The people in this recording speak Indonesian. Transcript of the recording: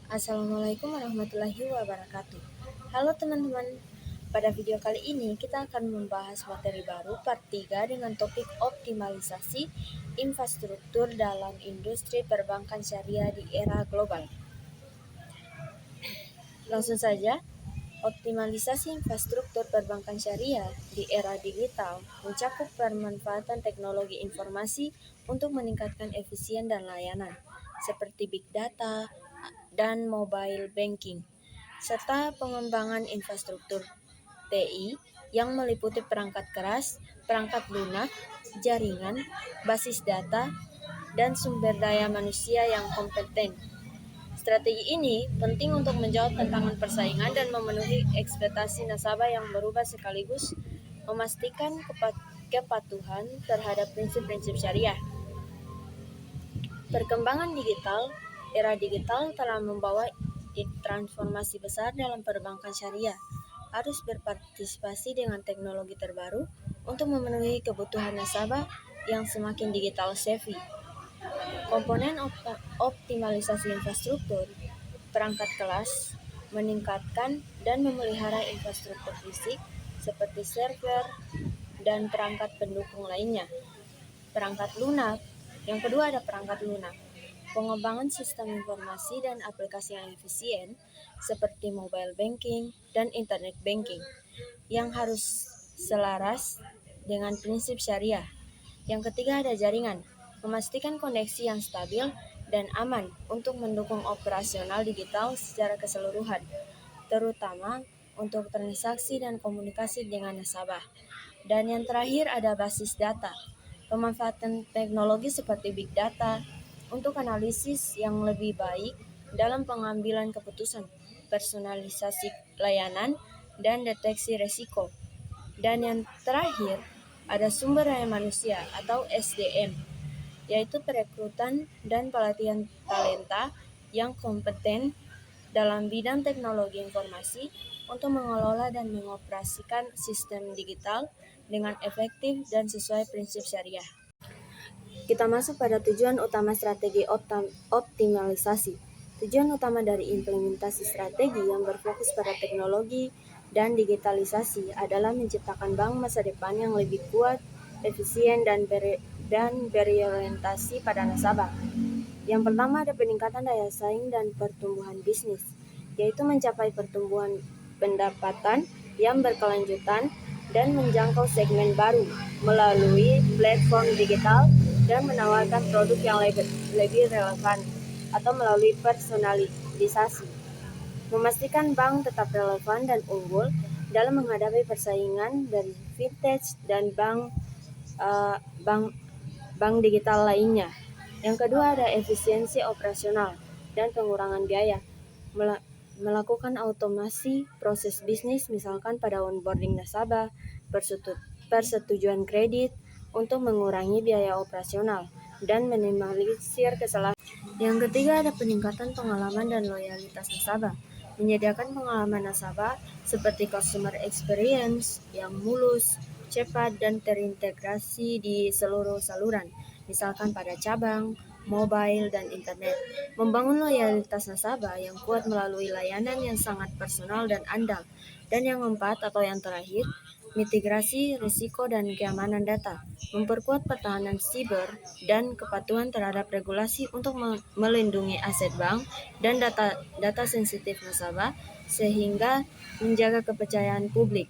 Assalamualaikum warahmatullahi wabarakatuh. Halo teman-teman, pada video kali ini kita akan membahas materi baru part 3 dengan topik optimalisasi infrastruktur dalam industri perbankan syariah di era global. Langsung saja, optimalisasi infrastruktur perbankan syariah di era digital mencakup pemanfaatan teknologi informasi untuk meningkatkan efisien dan layanan, seperti big data dan mobile banking, serta pengembangan infrastruktur TI yang meliputi perangkat keras, perangkat lunak, jaringan, basis data, dan sumber daya manusia yang kompeten. Strategi ini penting untuk menjawab tantangan persaingan dan memenuhi ekspektasi nasabah yang berubah sekaligus memastikan kepatuhan terhadap prinsip-prinsip syariah. Perkembangan digital, era digital telah membawa transformasi besar dalam perbankan syariah. Harus berpartisipasi dengan teknologi terbaru untuk memenuhi kebutuhan nasabah yang semakin digital savvy. Komponen optimalisasi infrastruktur, perangkat kelas, meningkatkan dan memelihara infrastruktur fisik seperti server dan perangkat pendukung lainnya. Perangkat lunak, yang kedua ada perangkat lunak. Pengembangan sistem informasi dan aplikasi yang efisien seperti mobile banking dan internet banking yang harus selaras dengan prinsip syariah. Yang ketiga ada jaringan, memastikan koneksi yang stabil dan aman untuk mendukung operasional digital secara keseluruhan, terutama untuk transaksi dan komunikasi dengan nasabah. Dan yang terakhir ada basis data, pemanfaatan teknologi seperti big data untuk analisis yang lebih baik dalam pengambilan keputusan, personalisasi layanan, dan deteksi resiko. Dan yang terakhir ada sumber daya manusia atau SDM, yaitu perekrutan dan pelatihan talenta yang kompeten dalam bidang teknologi informasi untuk mengelola dan mengoperasikan sistem digital dengan efektif dan sesuai prinsip syariah. Kita masuk pada tujuan utama strategi optimalisasi. Tujuan utama dari implementasi strategi yang berfokus pada teknologi dan digitalisasi adalah menciptakan bank masa depan yang lebih kuat, efisien, dan berorientasi pada nasabah. Yang pertama ada peningkatan daya saing dan pertumbuhan bisnis, yaitu mencapai pertumbuhan pendapatan yang berkelanjutan dan menjangkau segmen baru melalui platform digital dan menawarkan produk yang lebih relevan atau melalui personalisasi. Memastikan bank tetap relevan dan unggul dalam menghadapi persaingan dari vintage dan bank digital lainnya. Yang kedua ada efisiensi operasional dan pengurangan biaya. Melakukan automasi proses bisnis misalkan pada onboarding nasabah, persetujuan kredit untuk mengurangi biaya operasional dan minimalisir kesalahan. Yang ketiga ada peningkatan pengalaman dan loyalitas nasabah. Menyediakan pengalaman nasabah seperti customer experience yang mulus, cepat, dan terintegrasi di seluruh saluran, misalkan pada cabang, mobile, dan internet. Membangun loyalitas nasabah yang kuat melalui layanan yang sangat personal dan andal. Dan yang keempat atau yang terakhir, mitigasi risiko dan keamanan data. Memperkuat pertahanan siber dan kepatuhan terhadap regulasi untuk melindungi aset bank dan data sensitif nasabah sehingga menjaga kepercayaan publik.